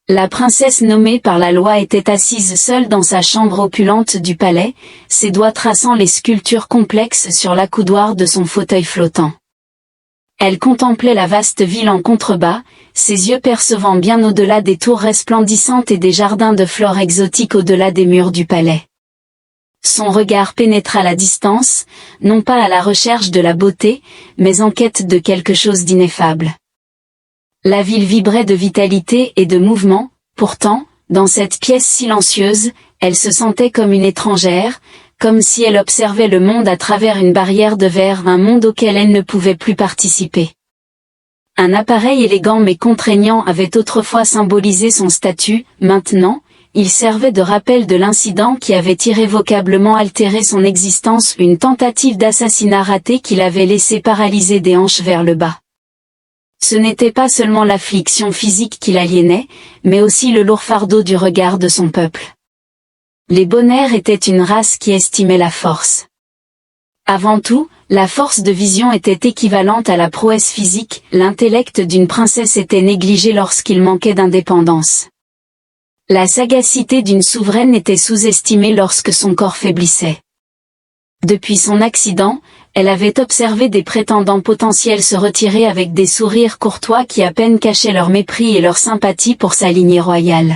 La princesse nommée par la loi était assise seule dans sa chambre opulente du palais, ses doigts traçant les sculptures complexes sur l'accoudoir de son fauteuil flottant. Elle contemplait la vaste ville en contrebas, ses yeux percevant bien au-delà des tours resplendissantes et des jardins de fleurs exotiques au-delà des murs du palais. Son regard pénétra la distance, non pas à la recherche de la beauté, mais en quête de quelque chose d'ineffable. La ville vibrait de vitalité et de mouvement, pourtant, dans cette pièce silencieuse, elle se sentait comme une étrangère, comme si elle observait le monde à travers une barrière de verre, un monde auquel elle ne pouvait plus participer. Un appareil élégant mais contraignant avait autrefois symbolisé son statut, maintenant, il servait de rappel de l'incident qui avait irrévocablement altéré son existence, une tentative d'assassinat ratée qui l'avait laissé paralysé des hanches vers le bas. Ce n'était pas seulement l'affliction physique qui l'aliénait, mais aussi le lourd fardeau du regard de son peuple. Les Bonnaires étaient une race qui estimait la force. Avant tout, la force de vision était équivalente à la prouesse physique, l'intellect d'une princesse était négligé lorsqu'il manquait d'indépendance. La sagacité d'une souveraine était sous-estimée lorsque son corps faiblissait. Depuis son accident, elle avait observé des prétendants potentiels se retirer avec des sourires courtois qui à peine cachaient leur mépris et leur sympathie pour sa lignée royale.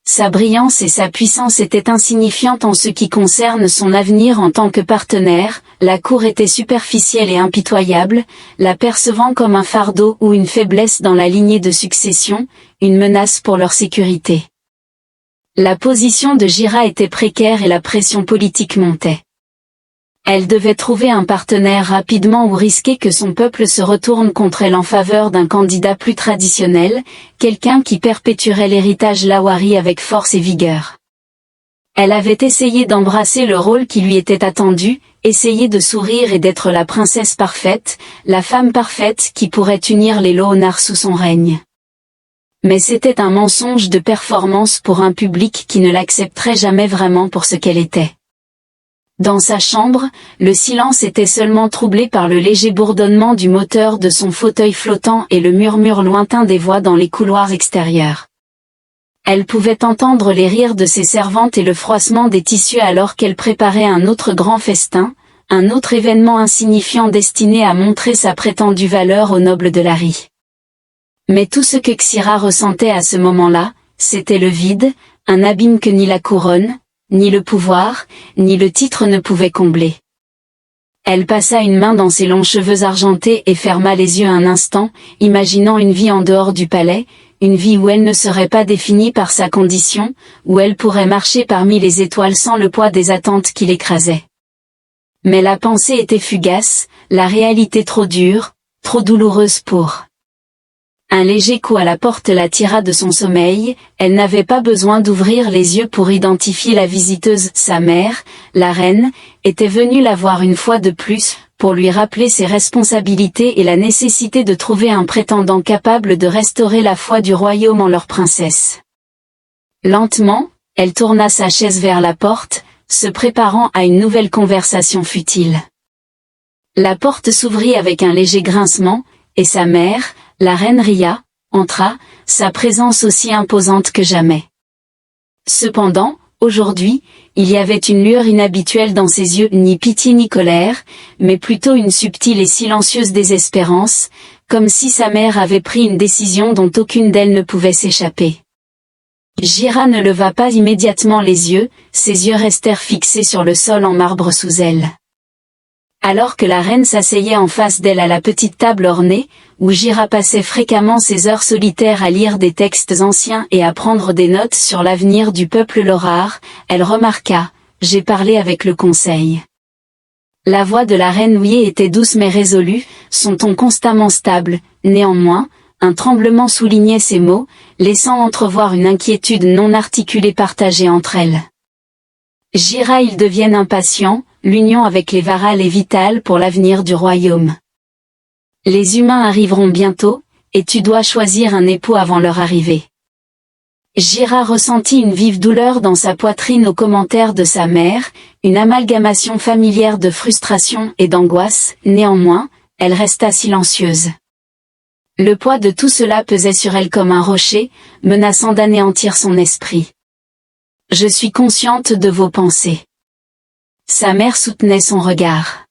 Sa brillance et sa puissance étaient insignifiantes en ce qui concerne son avenir en tant que partenaire, la cour était superficielle et impitoyable, la percevant comme un fardeau ou une faiblesse dans la lignée de succession, une menace pour leur sécurité. La position de Jira était précaire et la pression politique montait. Elle devait trouver un partenaire rapidement ou risquer que son peuple se retourne contre elle en faveur d'un candidat plus traditionnel, quelqu'un qui perpétuerait l'héritage Lawari avec force et vigueur. Elle avait essayé d'embrasser le rôle qui lui était attendu, essayé de sourire et d'être la princesse parfaite, la femme parfaite qui pourrait unir les Lo'onar sous son règne. Mais c'était un mensonge de performance pour un public qui ne l'accepterait jamais vraiment pour ce qu'elle était. Dans sa chambre, le silence était seulement troublé par le léger bourdonnement du moteur de son fauteuil flottant et le murmure lointain des voix dans les couloirs extérieurs. Elle pouvait entendre les rires de ses servantes et le froissement des tissus alors qu'elle préparait un autre grand festin, un autre événement insignifiant destiné à montrer sa prétendue valeur aux nobles de Lari. Mais tout ce que Xira ressentait à ce moment-là, c'était le vide, un abîme que ni la couronne, ni le pouvoir, ni le titre ne pouvaient combler. Elle passa une main dans ses longs cheveux argentés et ferma les yeux un instant, imaginant une vie en dehors du palais, une vie où elle ne serait pas définie par sa condition, où elle pourrait marcher parmi les étoiles sans le poids des attentes qui l'écrasaient. Mais la pensée était fugace, la réalité trop dure, trop douloureuse pour... Un léger coup à la porte la tira de son sommeil, elle n'avait pas besoin d'ouvrir les yeux pour identifier la visiteuse, sa mère, la reine, était venue la voir une fois de plus, pour lui rappeler ses responsabilités et la nécessité de trouver un prétendant capable de restaurer la foi du royaume en leur princesse. Lentement, elle tourna sa chaise vers la porte, se préparant à une nouvelle conversation futile. La porte s'ouvrit avec un léger grincement, et sa mère, la reine Ria, entra, sa présence aussi imposante que jamais. Cependant, aujourd'hui, il y avait une lueur inhabituelle dans ses yeux, ni pitié ni colère, mais plutôt une subtile et silencieuse désespérance, comme si sa mère avait pris une décision dont aucune d'elles ne pouvait s'échapper. Jira ne leva pas immédiatement les yeux, ses yeux restèrent fixés sur le sol en marbre sous elle. Alors que la reine s'asseyait en face d'elle à la petite table ornée, où Jira passait fréquemment ses heures solitaires à lire des textes anciens et à prendre des notes sur l'avenir du peuple Lorar, elle remarqua « J'ai parlé avec le conseil ». La voix de la reine Ouye était douce mais résolue, son ton constamment stable, néanmoins, un tremblement soulignait ces mots, laissant entrevoir une inquiétude non articulée partagée entre elles. Jira, ils deviennent impatients, l'union avec les Varal est vitale pour l'avenir du royaume. Les humains arriveront bientôt, et tu dois choisir un époux avant leur arrivée. Jira ressentit une vive douleur dans sa poitrine aux commentaires de sa mère, une amalgamation familière de frustration et d'angoisse, néanmoins, elle resta silencieuse. Le poids de tout cela pesait sur elle comme un rocher, menaçant d'anéantir son esprit. Je suis consciente de vos pensées. Sa mère soutenait son regard.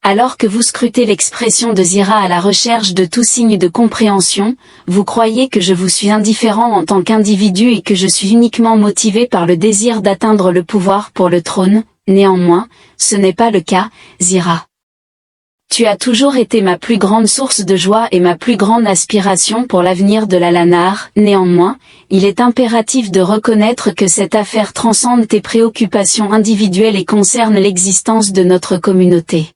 Alors que vous scrutez l'expression de Zira à la recherche de tout signe de compréhension, vous croyez que je vous suis indifférent en tant qu'individu et que je suis uniquement motivé par le désir d'atteindre le pouvoir pour le trône. Néanmoins, ce n'est pas le cas, Zira. Tu as toujours été ma plus grande source de joie et ma plus grande aspiration pour l'avenir de la Lannar. Néanmoins, il est impératif de reconnaître que cette affaire transcende tes préoccupations individuelles et concerne l'existence de notre communauté.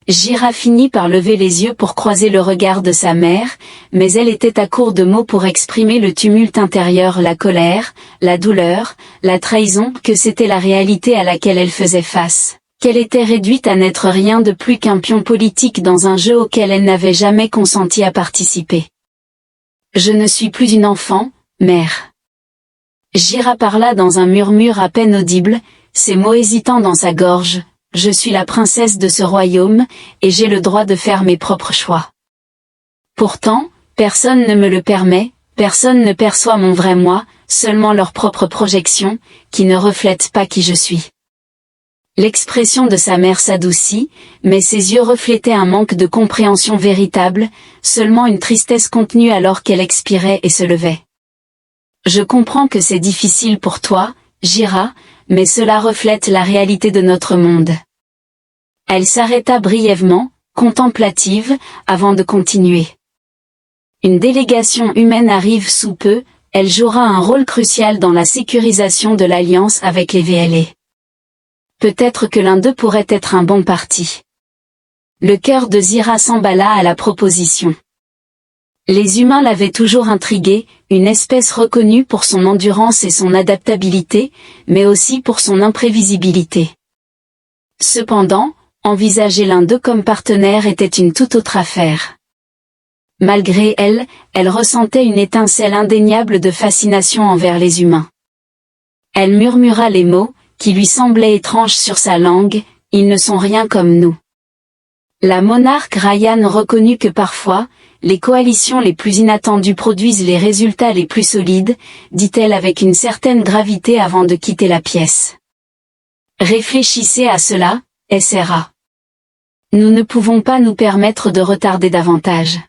Zira finit par lever les yeux pour croiser le regard de sa mère, mais elle était à court de mots pour exprimer le tumulte intérieur, la colère, la douleur, la trahison, que c'était la réalité à laquelle elle faisait face. Qu'elle était réduite à n'être rien de plus qu'un pion politique dans un jeu auquel elle n'avait jamais consenti à participer. Je ne suis plus une enfant, mère. Zira parla dans un murmure à peine audible, ses mots hésitant dans sa gorge. Je suis la princesse de ce royaume, et j'ai le droit de faire mes propres choix. Pourtant, personne ne me le permet, personne ne perçoit mon vrai moi, seulement leur propre projection, qui ne reflète pas qui je suis. L'expression de sa mère s'adoucit, mais ses yeux reflétaient un manque de compréhension véritable, seulement une tristesse contenue alors qu'elle expirait et se levait. Je comprends que c'est difficile pour toi, Zira, mais cela reflète la réalité de notre monde. Elle s'arrêta brièvement, contemplative, avant de continuer. Une délégation humaine arrive sous peu, elle jouera un rôle crucial dans la sécurisation de l'alliance avec les VLA. Peut-être que l'un d'eux pourrait être un bon parti. Le cœur de Zira s'emballa à la proposition. Les humains l'avaient toujours intrigué, une espèce reconnue pour son endurance et son adaptabilité, mais aussi pour son imprévisibilité. Cependant, envisager l'un d'eux comme partenaire était une toute autre affaire. Malgré elle, elle ressentait une étincelle indéniable de fascination envers les humains. Elle murmura les mots, qui lui semblaient étranges sur sa langue, ils ne sont rien comme nous. La monarque Ryan reconnut que parfois, les coalitions les plus inattendues produisent les résultats les plus solides, dit-elle avec une certaine gravité avant de quitter la pièce. Réfléchissez à cela, SRA. Nous ne pouvons pas nous permettre de retarder davantage.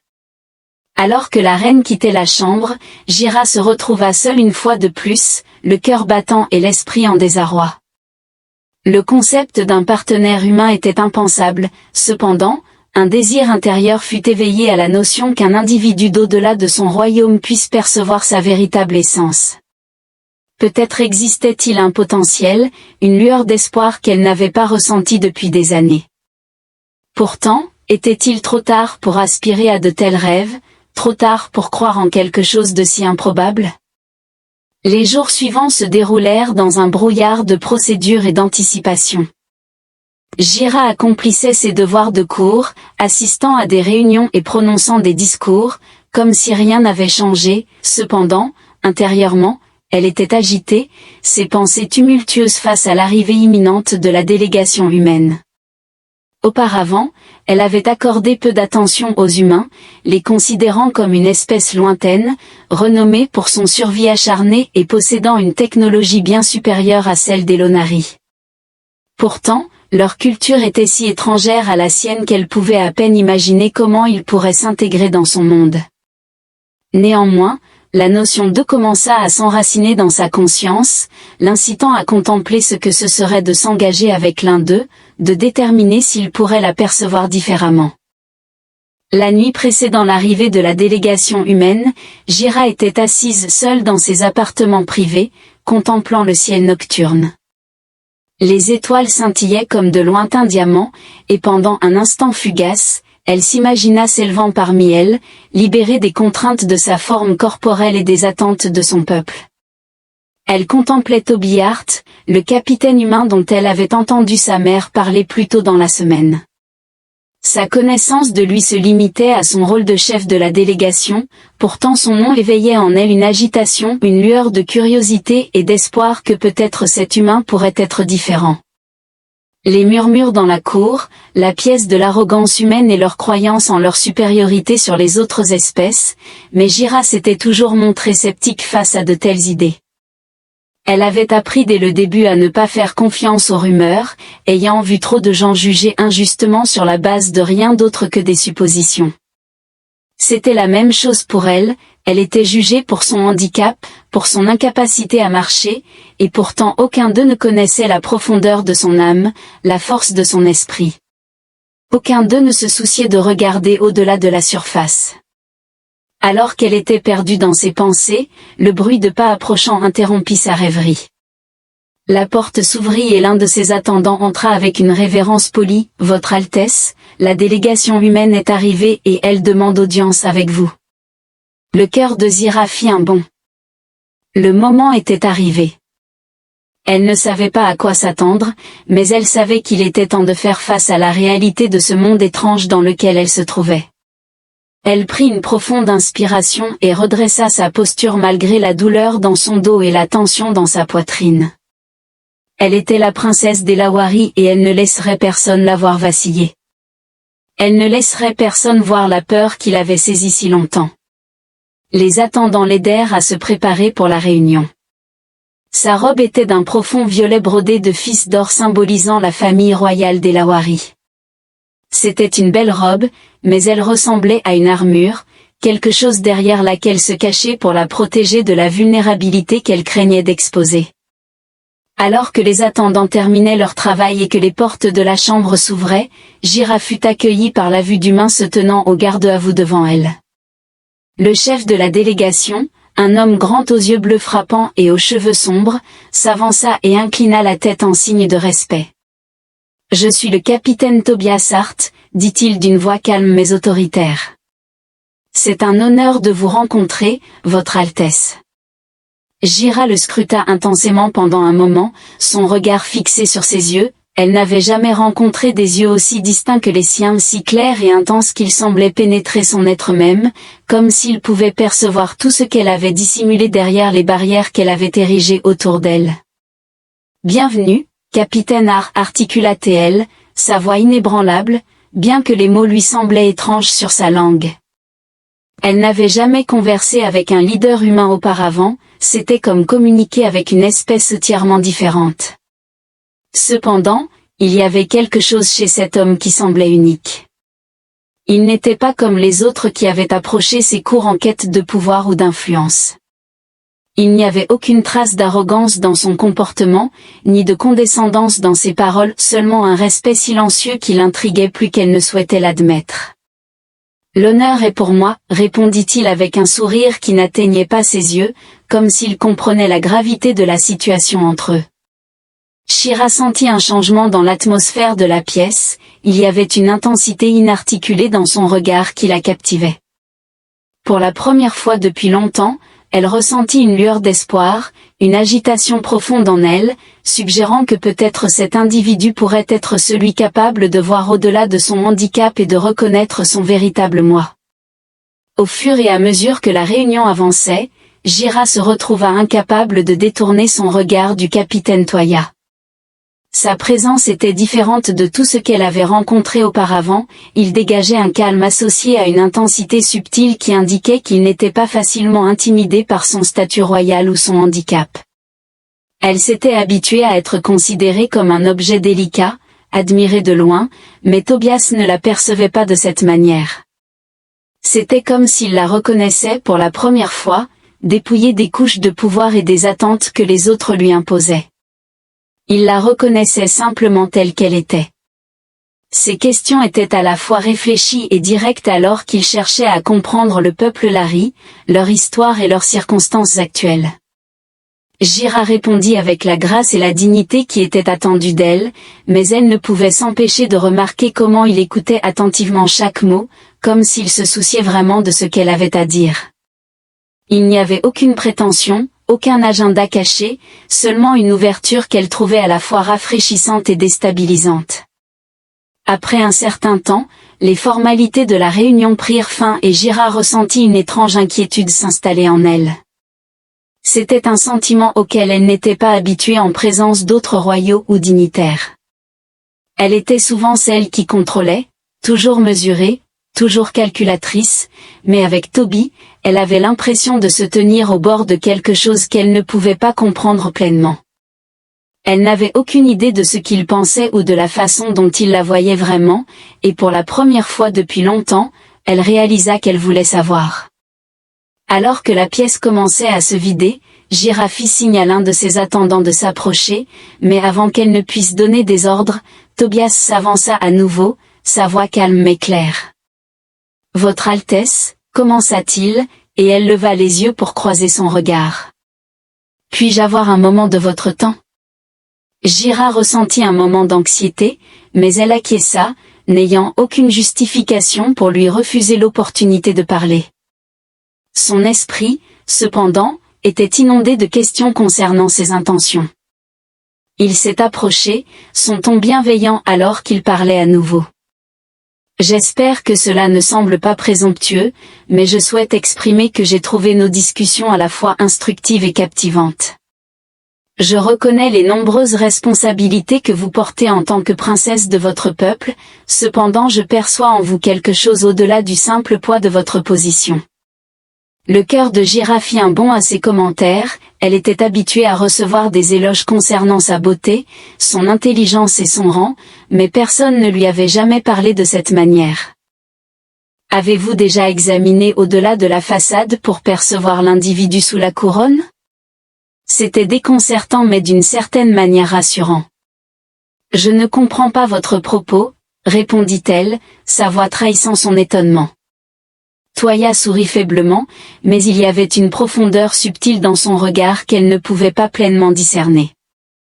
Alors que la reine quittait la chambre, Zira se retrouva seule une fois de plus, le cœur battant et l'esprit en désarroi. Le concept d'un partenaire humain était impensable, cependant, un désir intérieur fut éveillé à la notion qu'un individu d'au-delà de son royaume puisse percevoir sa véritable essence. Peut-être existait-il un potentiel, une lueur d'espoir qu'elle n'avait pas ressentie depuis des années. Pourtant, était-il trop tard pour aspirer à de tels rêves, trop tard pour croire en quelque chose de si improbable? Les jours suivants se déroulèrent dans un brouillard de procédures et d'anticipation. Zira accomplissait ses devoirs de cour, assistant à des réunions et prononçant des discours, comme si rien n'avait changé. Cependant, intérieurement, elle était agitée, ses pensées tumultueuses face à l'arrivée imminente de la délégation humaine. Auparavant, elle avait accordé peu d'attention aux humains, les considérant comme une espèce lointaine, renommée pour son survie acharné et possédant une technologie bien supérieure à celle des Lonari. Pourtant, leur culture était si étrangère à la sienne qu'elle pouvait à peine imaginer comment ils pourraient s'intégrer dans son monde. Néanmoins, la notion d'eux commença à s'enraciner dans sa conscience, l'incitant à contempler ce que ce serait de s'engager avec l'un d'eux, de déterminer s'il pourrait la percevoir différemment. La nuit précédant l'arrivée de la délégation humaine, Zira était assise seule dans ses appartements privés, contemplant le ciel nocturne. Les étoiles scintillaient comme de lointains diamants, et pendant un instant fugace, elle s'imagina s'élevant parmi elles, libérée des contraintes de sa forme corporelle et des attentes de son peuple. Elle contemplait Toby Hart, le capitaine humain dont elle avait entendu sa mère parler plus tôt dans la semaine. Sa connaissance de lui se limitait à son rôle de chef de la délégation, pourtant son nom éveillait en elle une agitation, une lueur de curiosité et d'espoir que peut-être cet humain pourrait être différent. Les murmures dans la cour, la pièce de l'arrogance humaine et leur croyance en leur supériorité sur les autres espèces, mais Jira s'était toujours montrée sceptique face à de telles idées. Elle avait appris dès le début à ne pas faire confiance aux rumeurs, ayant vu trop de gens juger injustement sur la base de rien d'autre que des suppositions. C'était la même chose pour elle, elle était jugée pour son handicap, pour son incapacité à marcher, et pourtant aucun d'eux ne connaissait la profondeur de son âme, la force de son esprit. Aucun d'eux ne se souciait de regarder au-delà de la surface. Alors qu'elle était perdue dans ses pensées, le bruit de pas approchant interrompit sa rêverie. La porte s'ouvrit et l'un de ses attendants entra avec une révérence polie. « Votre Altesse, la délégation humaine est arrivée et elle demande audience avec vous. » Le cœur de Jira fit un bond. Le moment était arrivé. Elle ne savait pas à quoi s'attendre, mais elle savait qu'il était temps de faire face à la réalité de ce monde étrange dans lequel elle se trouvait. Elle prit une profonde inspiration et redressa sa posture malgré la douleur dans son dos et la tension dans sa poitrine. Elle était la princesse des Lawari et elle ne laisserait personne la voir vaciller. Elle ne laisserait personne voir la peur qui l'avait saisie si longtemps. Les attendants l'aidèrent à se préparer pour la réunion. Sa robe était d'un profond violet brodé de fils d'or symbolisant la famille royale des Lawari. C'était une belle robe, mais elle ressemblait à une armure, quelque chose derrière laquelle se cachait pour la protéger de la vulnérabilité qu'elle craignait d'exposer. Alors que les attendants terminaient leur travail et que les portes de la chambre s'ouvraient, Jira fut accueillie par la vue d'humains se tenant au garde-à-vous devant elle. Le chef de la délégation, un homme grand aux yeux bleus frappants et aux cheveux sombres, s'avança et inclina la tête en signe de respect. « Je suis le capitaine Tobias Hart, dit-il d'une voix calme mais autoritaire. C'est un honneur de vous rencontrer, Votre Altesse. » Jira le scruta intensément pendant un moment, son regard fixé sur ses yeux. Elle n'avait jamais rencontré des yeux aussi distincts que les siens, si clairs et intenses qu'ils semblaient pénétrer son être même, comme s'ils pouvaient percevoir tout ce qu'elle avait dissimulé derrière les barrières qu'elle avait érigées autour d'elle. « Bienvenue, capitaine Hart, articula-t-elle, sa voix inébranlable, bien que les mots lui semblaient étranges sur sa langue. Elle n'avait jamais conversé avec un leader humain auparavant, c'était comme communiquer avec une espèce entièrement différente. Cependant, il y avait quelque chose chez cet homme qui semblait unique. Il n'était pas comme les autres qui avaient approché ses cours en quête de pouvoir ou d'influence. Il n'y avait aucune trace d'arrogance dans son comportement, ni de condescendance dans ses paroles, seulement un respect silencieux qui l'intriguait plus qu'elle ne souhaitait l'admettre. « L'honneur est pour moi, répondit-il avec un sourire qui n'atteignait pas ses yeux, comme s'il comprenait la gravité de la situation entre eux. Jira sentit un changement dans l'atmosphère de la pièce, il y avait une intensité inarticulée dans son regard qui la captivait. Pour la première fois depuis longtemps, elle ressentit une lueur d'espoir, une agitation profonde en elle, suggérant que peut-être cet individu pourrait être celui capable de voir au-delà de son handicap et de reconnaître son véritable moi. Au fur et à mesure que la réunion avançait, Jira se retrouva incapable de détourner son regard du capitaine Toya. Sa présence était différente de tout ce qu'elle avait rencontré auparavant, il dégageait un calme associé à une intensité subtile qui indiquait qu'il n'était pas facilement intimidé par son statut royal ou son handicap. Elle s'était habituée à être considérée comme un objet délicat, admiré de loin, mais Tobias ne la percevait pas de cette manière. C'était comme s'il la reconnaissait pour la première fois, dépouillée des couches de pouvoir et des attentes que les autres lui imposaient. Il la reconnaissait simplement telle qu'elle était. Ses questions étaient à la fois réfléchies et directes alors qu'il cherchait à comprendre le peuple Lari, leur histoire et leurs circonstances actuelles. Jira répondit avec la grâce et la dignité qui étaient attendues d'elle, mais elle ne pouvait s'empêcher de remarquer comment il écoutait attentivement chaque mot, comme s'il se souciait vraiment de ce qu'elle avait à dire. Il n'y avait aucune prétention, aucun agenda caché, seulement une ouverture qu'elle trouvait à la fois rafraîchissante et déstabilisante. Après un certain temps, les formalités de la réunion prirent fin et Jira ressentit une étrange inquiétude s'installer en elle. C'était un sentiment auquel elle n'était pas habituée en présence d'autres royaux ou dignitaires. Elle était souvent celle qui contrôlait, toujours mesurée, toujours calculatrice, mais avec Toby, elle avait l'impression de se tenir au bord de quelque chose qu'elle ne pouvait pas comprendre pleinement. Elle n'avait aucune idée de ce qu'il pensait ou de la façon dont il la voyait vraiment, et pour la première fois depuis longtemps, elle réalisa qu'elle voulait savoir. Alors que la pièce commençait à se vider, Gira fit signe à l'un de ses attendants de s'approcher, mais avant qu'elle ne puisse donner des ordres, Tobias s'avança à nouveau, sa voix calme mais claire. « Votre Altesse, commença-t-il, et elle leva les yeux pour croiser son regard. « Puis-je avoir un moment de votre temps ?» Gira ressentit un moment d'anxiété, mais elle acquiesça, n'ayant aucune justification pour lui refuser l'opportunité de parler. Son esprit, cependant, était inondé de questions concernant ses intentions. Il s'est approché, son ton bienveillant alors qu'il parlait à nouveau. « J'espère que cela ne semble pas présomptueux, mais je souhaite exprimer que j'ai trouvé nos discussions à la fois instructives et captivantes. Je reconnais les nombreuses responsabilités que vous portez en tant que princesse de votre peuple, cependant je perçois en vous quelque chose au-delà du simple poids de votre position. » Le cœur de Gira fit un bond à ces commentaires, elle était habituée à recevoir des éloges concernant sa beauté, son intelligence et son rang, mais personne ne lui avait jamais parlé de cette manière. « Avez-vous déjà examiné au-delà de la façade pour percevoir l'individu sous la couronne ?» C'était déconcertant mais d'une certaine manière rassurant. « Je ne comprends pas votre propos, » répondit-elle, sa voix trahissant son étonnement. Toya sourit faiblement, mais il y avait une profondeur subtile dans son regard qu'elle ne pouvait pas pleinement discerner.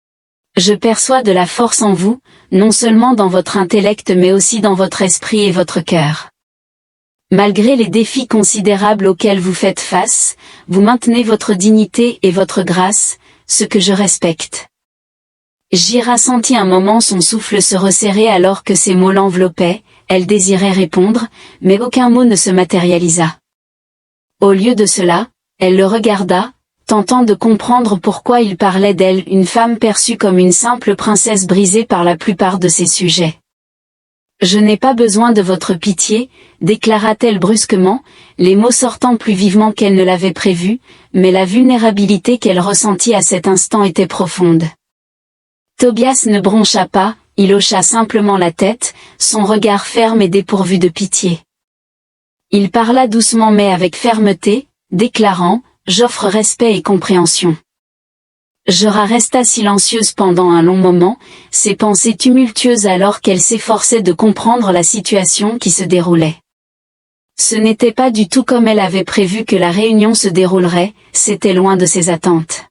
« Je perçois de la force en vous, non seulement dans votre intellect mais aussi dans votre esprit et votre cœur. Malgré les défis considérables auxquels vous faites face, vous maintenez votre dignité et votre grâce, ce que je respecte. » Gira sentit un moment son souffle se resserrer alors que ces mots l'enveloppaient. Elle désirait répondre, mais aucun mot ne se matérialisa. Au lieu de cela, elle le regarda, tentant de comprendre pourquoi il parlait d'elle, une femme perçue comme une simple princesse brisée par la plupart de ses sujets. « Je n'ai pas besoin de votre pitié, » déclara-t-elle brusquement, les mots sortant plus vivement qu'elle ne l'avait prévu, mais la vulnérabilité qu'elle ressentit à cet instant était profonde. Tobias ne broncha pas, il hocha simplement la tête, son regard ferme et dépourvu de pitié. Il parla doucement mais avec fermeté, déclarant « J'offre respect et compréhension. » Gira resta silencieuse pendant un long moment, ses pensées tumultueuses alors qu'elle s'efforçait de comprendre la situation qui se déroulait. Ce n'était pas du tout comme elle avait prévu que la réunion se déroulerait, c'était loin de ses attentes.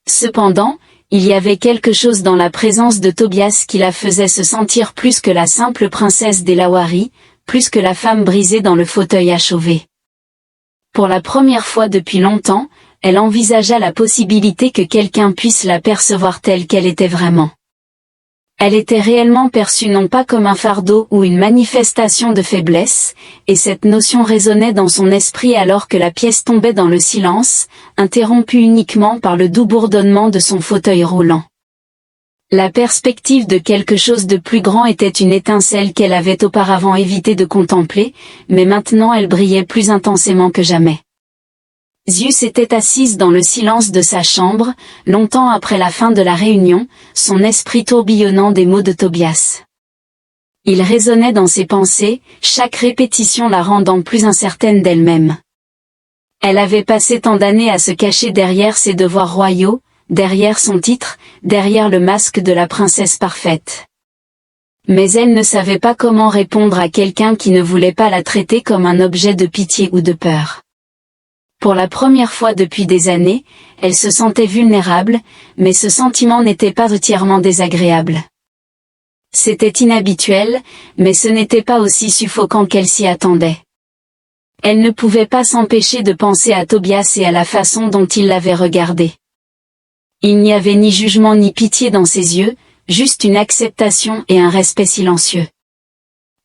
Cependant, il y avait quelque chose dans la présence de Tobias qui la faisait se sentir plus que la simple princesse des Lawari, plus que la femme brisée dans le fauteuil à chauvet. Pour la première fois depuis longtemps, elle envisagea la possibilité que quelqu'un puisse la percevoir telle qu'elle était vraiment. Elle était réellement perçue non pas comme un fardeau ou une manifestation de faiblesse, et cette notion résonnait dans son esprit alors que la pièce tombait dans le silence, interrompu uniquement par le doux bourdonnement de son fauteuil roulant. La perspective de quelque chose de plus grand était une étincelle qu'elle avait auparavant évité de contempler, mais maintenant elle brillait plus intensément que jamais. Zeus était assise dans le silence de sa chambre, longtemps après la fin de la réunion, son esprit tourbillonnant des mots de Tobias. Il résonnait dans ses pensées, chaque répétition la rendant plus incertaine d'elle-même. Elle avait passé tant d'années à se cacher derrière ses devoirs royaux, derrière son titre, derrière le masque de la princesse parfaite. Mais elle ne savait pas comment répondre à quelqu'un qui ne voulait pas la traiter comme un objet de pitié ou de peur. Pour la première fois depuis des années, elle se sentait vulnérable, mais ce sentiment n'était pas entièrement désagréable. C'était inhabituel, mais ce n'était pas aussi suffocant qu'elle s'y attendait. Elle ne pouvait pas s'empêcher de penser à Tobias et à la façon dont il l'avait regardée. Il n'y avait ni jugement ni pitié dans ses yeux, juste une acceptation et un respect silencieux.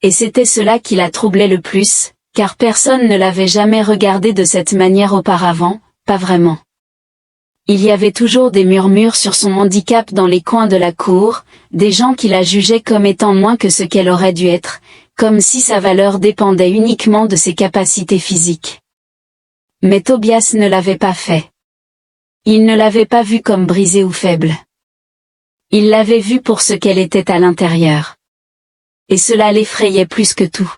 Et c'était cela qui la troublait le plus, car personne ne l'avait jamais regardée de cette manière auparavant, pas vraiment. Il y avait toujours des murmures sur son handicap dans les coins de la cour, des gens qui la jugeaient comme étant moins que ce qu'elle aurait dû être, comme si sa valeur dépendait uniquement de ses capacités physiques. Mais Tobias ne l'avait pas fait. Il ne l'avait pas vue comme brisée ou faible. Il l'avait vue pour ce qu'elle était à l'intérieur. Et cela l'effrayait plus que tout.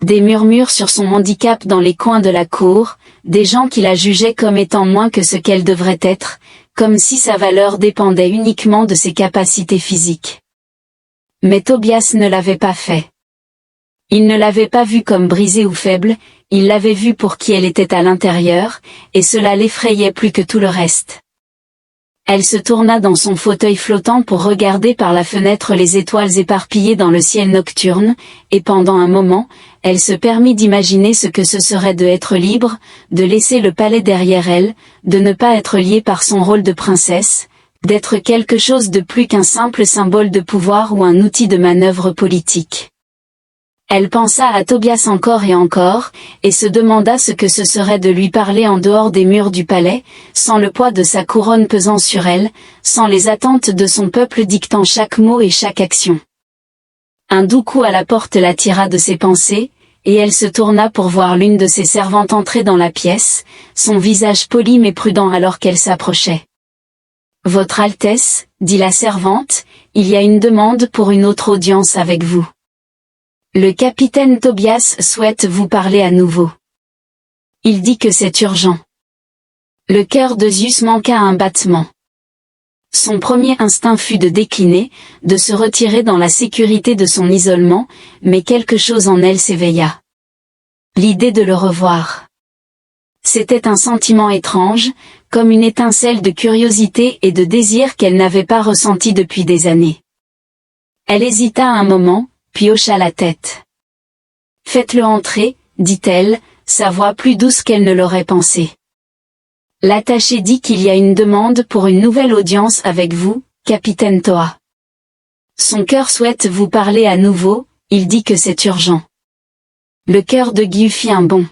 Des murmures sur son handicap dans les coins de la cour, des gens qui la jugeaient comme étant moins que ce qu'elle devrait être, comme si sa valeur dépendait uniquement de ses capacités physiques. Mais Tobias ne l'avait pas fait. Il ne l'avait pas vue comme brisée ou faible, il l'avait vue pour qui elle était à l'intérieur, et cela l'effrayait plus que tout le reste. Elle se tourna dans son fauteuil flottant pour regarder par la fenêtre les étoiles éparpillées dans le ciel nocturne, et pendant un moment, elle se permit d'imaginer ce que ce serait de être libre, de laisser le palais derrière elle, de ne pas être liée par son rôle de princesse, d'être quelque chose de plus qu'un simple symbole de pouvoir ou un outil de manœuvre politique. Elle pensa à Tobias encore et encore, et se demanda ce que ce serait de lui parler en dehors des murs du palais, sans le poids de sa couronne pesant sur elle, sans les attentes de son peuple dictant chaque mot et chaque action. Un doux coup à la porte la tira de ses pensées, et elle se tourna pour voir l'une de ses servantes entrer dans la pièce, son visage poli mais prudent alors qu'elle s'approchait. « Votre Altesse, dit la servante, il y a une demande pour une autre audience avec vous. Le capitaine Tobias souhaite vous parler à nouveau. Il dit que c'est urgent. » Le cœur de Zeus manqua un battement. Son premier instinct fut de décliner, de se retirer dans la sécurité de son isolement, mais quelque chose en elle s'éveilla. L'idée de le revoir. C'était un sentiment étrange, comme une étincelle de curiosité et de désir qu'elle n'avait pas ressenti depuis des années. Elle hésita un moment, puis hocha la tête. « Faites-le entrer, dit-elle, sa voix plus douce qu'elle ne l'aurait pensé. L'attaché dit qu'il y a une demande pour une nouvelle audience avec vous, capitaine Toa. Son cœur souhaite vous parler à nouveau, il dit que c'est urgent. » Le cœur de Guy fit un bond.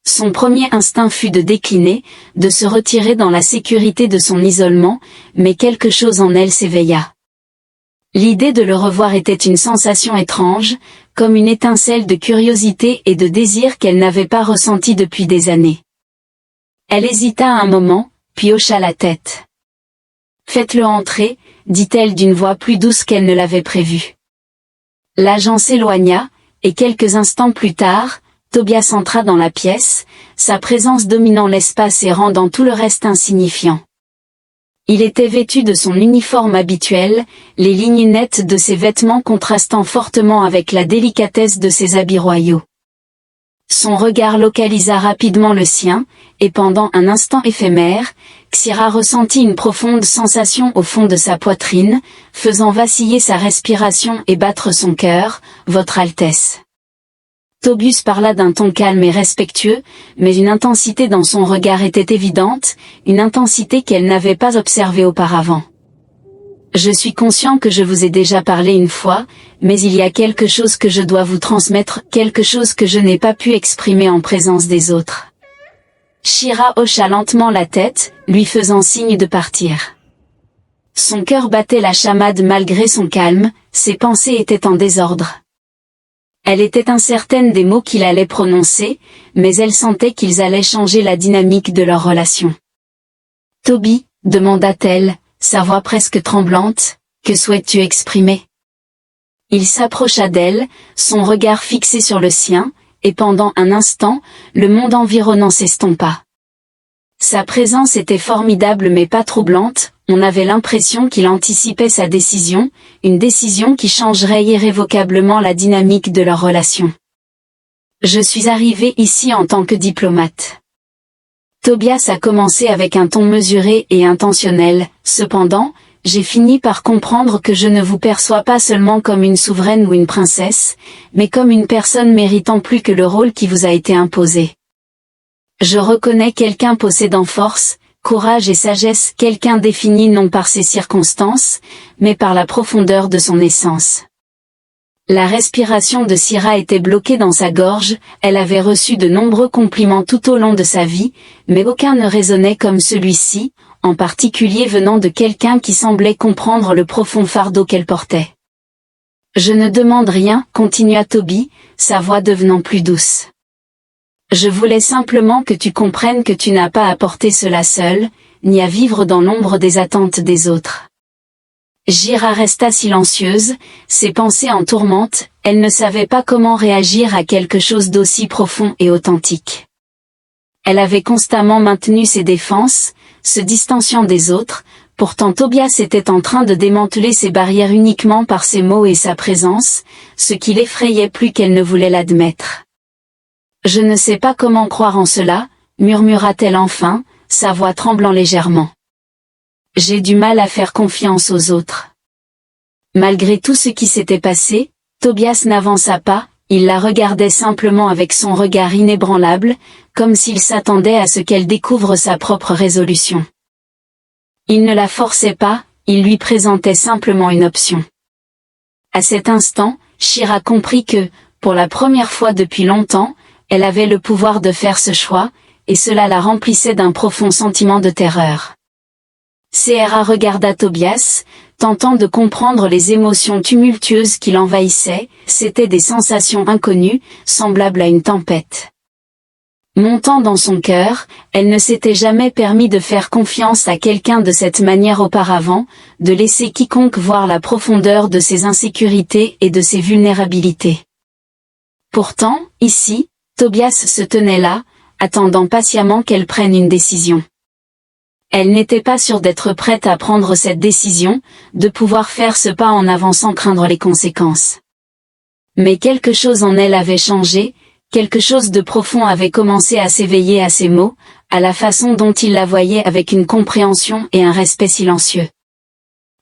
Son premier instinct fut de décliner, de se retirer dans la sécurité de son isolement, mais quelque chose en elle s'éveilla. L'idée de le revoir était une sensation étrange, comme une étincelle de curiosité et de désir qu'elle n'avait pas ressenti depuis des années. Elle hésita un moment, puis hocha la tête. « Faites-le entrer, dit-elle d'une voix plus douce qu'elle ne l'avait prévu. » L'agent s'éloigna, et quelques instants plus tard, Tobias entra dans la pièce, sa présence dominant l'espace et rendant tout le reste insignifiant. Il était vêtu de son uniforme habituel, les lignes nettes de ses vêtements contrastant fortement avec la délicatesse de ses habits royaux. Son regard localisa rapidement le sien, et pendant un instant éphémère, Xira ressentit une profonde sensation au fond de sa poitrine, faisant vaciller sa respiration et battre son cœur, « Votre Altesse ». Tobias parla d'un ton calme et respectueux, mais une intensité dans son regard était évidente, une intensité qu'elle n'avait pas observée auparavant. « Je suis conscient que je vous ai déjà parlé une fois, mais il y a quelque chose que je dois vous transmettre, quelque chose que je n'ai pas pu exprimer en présence des autres. » Shira hocha lentement la tête, lui faisant signe de partir. Son cœur battait la chamade malgré son calme, ses pensées étaient en désordre. Elle était incertaine des mots qu'il allait prononcer, mais elle sentait qu'ils allaient changer la dynamique de leur relation. « Toby, demanda-t-elle, sa voix presque tremblante, que souhaites-tu exprimer ?» Il s'approcha d'elle, son regard fixé sur le sien, et pendant un instant, le monde environnant s'estompa. Sa présence était formidable mais pas troublante, on avait l'impression qu'il anticipait sa décision, une décision qui changerait irrévocablement la dynamique de leur relation. « Je suis arrivé ici en tant que diplomate. » Tobias a commencé avec un ton mesuré et intentionnel, cependant, j'ai fini par comprendre que je ne vous perçois pas seulement comme une souveraine ou une princesse, mais comme une personne méritant plus que le rôle qui vous a été imposé. Je reconnais quelqu'un possédant force, courage et sagesse, quelqu'un défini non par ses circonstances, mais par la profondeur de son essence. La respiration de Syrah était bloquée dans sa gorge, elle avait reçu de nombreux compliments tout au long de sa vie, mais aucun ne résonnait comme celui-ci, en particulier venant de quelqu'un qui semblait comprendre le profond fardeau qu'elle portait. « Je ne demande rien, continua Toby, sa voix devenant plus douce. Je voulais simplement que tu comprennes que tu n'as pas à porter cela seul, ni à vivre dans l'ombre des attentes des autres. » Jira resta silencieuse, ses pensées en tourmente, elle ne savait pas comment réagir à quelque chose d'aussi profond et authentique. Elle avait constamment maintenu ses défenses, se distanciant des autres, pourtant Tobias était en train de démanteler ses barrières uniquement par ses mots et sa présence, ce qui l'effrayait plus qu'elle ne voulait l'admettre. « Je ne sais pas comment croire en cela, » murmura-t-elle enfin, sa voix tremblant légèrement. « J'ai du mal à faire confiance aux autres. » Malgré tout ce qui s'était passé, Tobias n'avança pas, il la regardait simplement avec son regard inébranlable, comme s'il s'attendait à ce qu'elle découvre sa propre résolution. Il ne la forçait pas, il lui présentait simplement une option. À cet instant, Shira comprit que, pour la première fois depuis longtemps, elle avait le pouvoir de faire ce choix, et cela la remplissait d'un profond sentiment de terreur. Sierra regarda Tobias, tentant de comprendre les émotions tumultueuses qui l'envahissaient, c'étaient des sensations inconnues, semblables à une tempête. Montant dans son cœur, elle ne s'était jamais permis de faire confiance à quelqu'un de cette manière auparavant, de laisser quiconque voir la profondeur de ses insécurités et de ses vulnérabilités. Pourtant, ici, Tobias se tenait là, attendant patiemment qu'elle prenne une décision. Elle n'était pas sûre d'être prête à prendre cette décision, de pouvoir faire ce pas en avant sans craindre les conséquences. Mais quelque chose en elle avait changé, quelque chose de profond avait commencé à s'éveiller à ses mots, à la façon dont il la voyait avec une compréhension et un respect silencieux.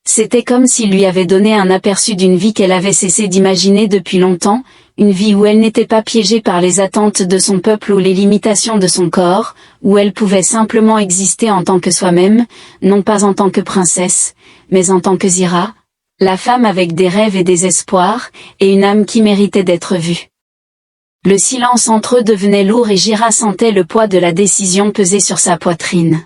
C'était comme s'il lui avait donné un aperçu d'une vie qu'elle avait cessé d'imaginer depuis longtemps, une vie où elle n'était pas piégée par les attentes de son peuple ou les limitations de son corps, où elle pouvait simplement exister en tant que soi-même, non pas en tant que princesse, mais en tant que Zira, la femme avec des rêves et des espoirs, et une âme qui méritait d'être vue. Le silence entre eux devenait lourd et Jira sentait le poids de la décision peser sur sa poitrine.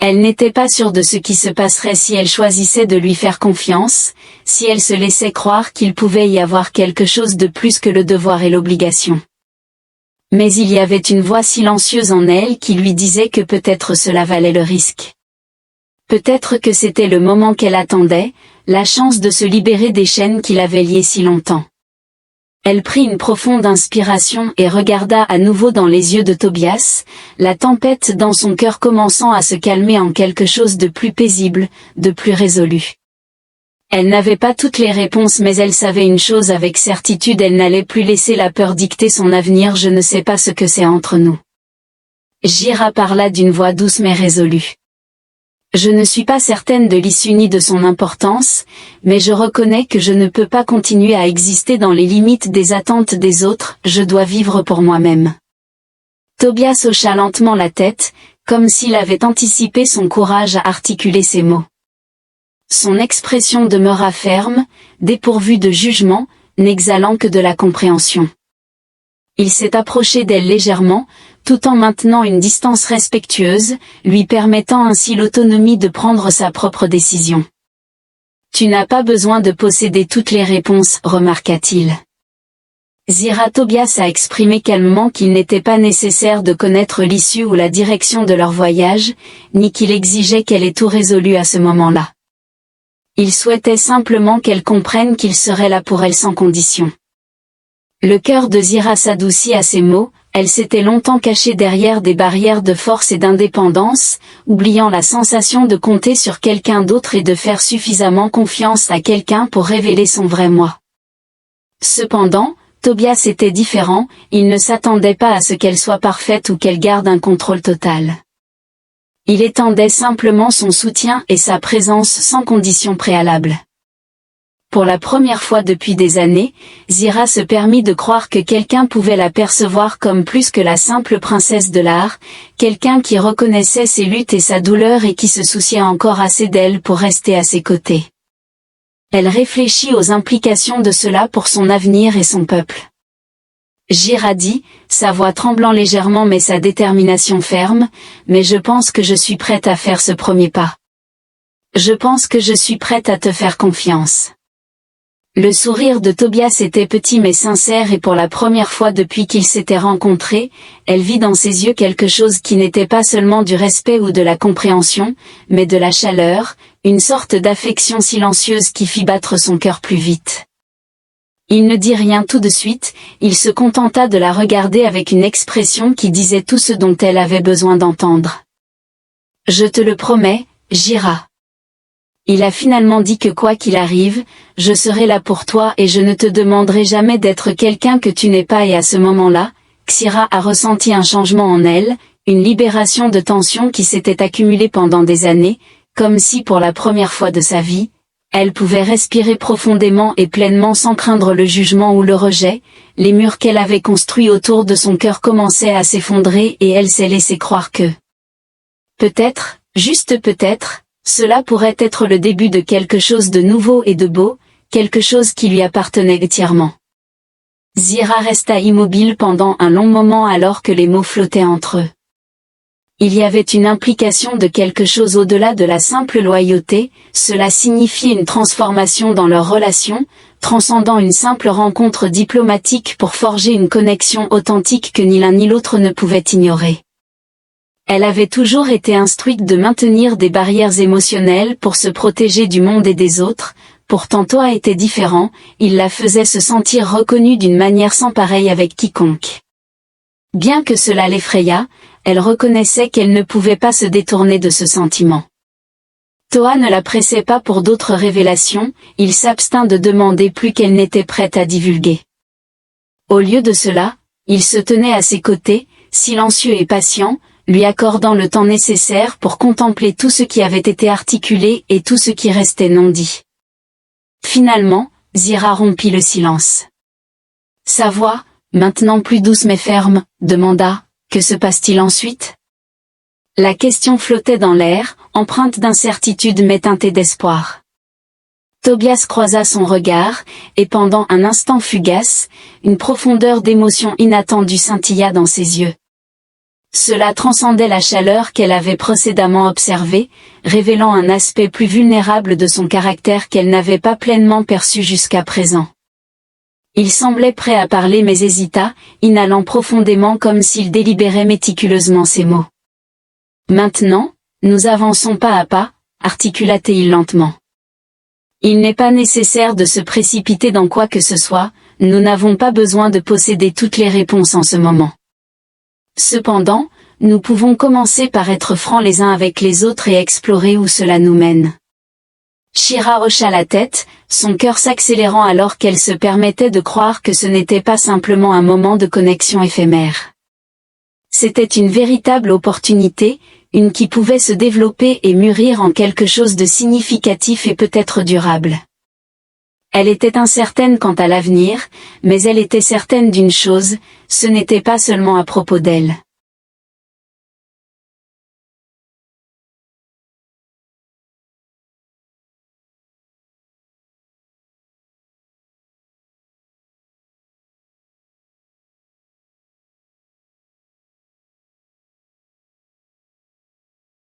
Elle n'était pas sûre de ce qui se passerait si elle choisissait de lui faire confiance, si elle se laissait croire qu'il pouvait y avoir quelque chose de plus que le devoir et l'obligation. Mais il y avait une voix silencieuse en elle qui lui disait que peut-être cela valait le risque. Peut-être que c'était le moment qu'elle attendait, la chance de se libérer des chaînes qui l'avaient liée si longtemps. Elle prit une profonde inspiration et regarda à nouveau dans les yeux de Tobias, la tempête dans son cœur commençant à se calmer en quelque chose de plus paisible, de plus résolu. Elle n'avait pas toutes les réponses mais elle savait une chose avec certitude, elle n'allait plus laisser la peur dicter son avenir. Je ne sais pas ce que c'est entre nous. Jira parla d'une voix douce mais résolue. Je ne suis pas certaine de l'issue ni de son importance, mais je reconnais que je ne peux pas continuer à exister dans les limites des attentes des autres, je dois vivre pour moi-même. Tobias hocha lentement la tête, comme s'il avait anticipé son courage à articuler ces mots. Son expression demeura ferme, dépourvue de jugement, n'exhalant que de la compréhension. Il s'est approché d'elle légèrement, tout en maintenant une distance respectueuse, lui permettant ainsi l'autonomie de prendre sa propre décision. « Tu n'as pas besoin de posséder toutes les réponses, remarqua-t-il. Zira Tobias a exprimé calmement qu'il n'était pas nécessaire de connaître l'issue ou la direction de leur voyage, ni qu'il exigeait qu'elle ait tout résolu à ce moment-là. Il souhaitait simplement qu'elle comprenne qu'il serait là pour elle sans condition. Le cœur de Zira s'adoucit à ces mots, elle s'était longtemps cachée derrière des barrières de force et d'indépendance, oubliant la sensation de compter sur quelqu'un d'autre et de faire suffisamment confiance à quelqu'un pour révéler son vrai moi. Cependant, Tobias était différent, il ne s'attendait pas à ce qu'elle soit parfaite ou qu'elle garde un contrôle total. Il étendait simplement son soutien et sa présence sans condition préalable. Pour la première fois depuis des années, Zira se permit de croire que quelqu'un pouvait la percevoir comme plus que la simple princesse de l'art, quelqu'un qui reconnaissait ses luttes et sa douleur et qui se souciait encore assez d'elle pour rester à ses côtés. Elle réfléchit aux implications de cela pour son avenir et son peuple. Jira dit, sa voix tremblant légèrement mais sa détermination ferme, mais je pense que je suis prête à faire ce premier pas. Je pense que je suis prête à te faire confiance. Le sourire de Tobias était petit mais sincère et pour la première fois depuis qu'ils s'étaient rencontrés, elle vit dans ses yeux quelque chose qui n'était pas seulement du respect ou de la compréhension, mais de la chaleur, une sorte d'affection silencieuse qui fit battre son cœur plus vite. Il ne dit rien tout de suite, il se contenta de la regarder avec une expression qui disait tout ce dont elle avait besoin d'entendre. Je te le promets, Jira. Il a finalement dit que quoi qu'il arrive, je serai là pour toi et je ne te demanderai jamais d'être quelqu'un que tu n'es pas et à ce moment-là, Xira a ressenti un changement en elle, une libération de tension qui s'était accumulée pendant des années, comme si pour la première fois de sa vie, elle pouvait respirer profondément et pleinement sans craindre le jugement ou le rejet, les murs qu'elle avait construits autour de son cœur commençaient à s'effondrer et elle s'est laissé croire que peut-être, juste peut-être, cela pourrait être le début de quelque chose de nouveau et de beau, quelque chose qui lui appartenait entièrement. Jira resta immobile pendant un long moment alors que les mots flottaient entre eux. Il y avait une implication de quelque chose au-delà de la simple loyauté, cela signifiait une transformation dans leur relation, transcendant une simple rencontre diplomatique pour forger une connexion authentique que ni l'un ni l'autre ne pouvait ignorer. Elle avait toujours été instruite de maintenir des barrières émotionnelles pour se protéger du monde et des autres, pourtant Toa était différent, il la faisait se sentir reconnue d'une manière sans pareille avec quiconque. Bien que cela l'effrayât, elle reconnaissait qu'elle ne pouvait pas se détourner de ce sentiment. Toa ne la pressait pas pour d'autres révélations, il s'abstint de demander plus qu'elle n'était prête à divulguer. Au lieu de cela, il se tenait à ses côtés, silencieux et patient, lui accordant le temps nécessaire pour contempler tout ce qui avait été articulé et tout ce qui restait non dit. Finalement, Jira rompit le silence. Sa voix, maintenant plus douce mais ferme, demanda, « Que se passe-t-il ensuite ?» La question flottait dans l'air, empreinte d'incertitude mais teintée d'espoir. Tobias croisa son regard, et pendant un instant fugace, une profondeur d'émotion inattendue scintilla dans ses yeux. Cela transcendait la chaleur qu'elle avait précédemment observée, révélant un aspect plus vulnérable de son caractère qu'elle n'avait pas pleinement perçu jusqu'à présent. Il semblait prêt à parler mais hésita, inhalant profondément comme s'il délibérait méticuleusement ses mots. « Maintenant, nous avançons pas à pas, » articula-t-il lentement. « Il n'est pas nécessaire de se précipiter dans quoi que ce soit, nous n'avons pas besoin de posséder toutes les réponses en ce moment. Cependant, nous pouvons commencer par être francs les uns avec les autres et explorer où cela nous mène. » Jira hocha la tête, son cœur s'accélérant alors qu'elle se permettait de croire que ce n'était pas simplement un moment de connexion éphémère. C'était une véritable opportunité, une qui pouvait se développer et mûrir en quelque chose de significatif et peut-être durable. Elle était incertaine quant à l'avenir, mais elle était certaine d'une chose, ce n'était pas seulement à propos d'elle.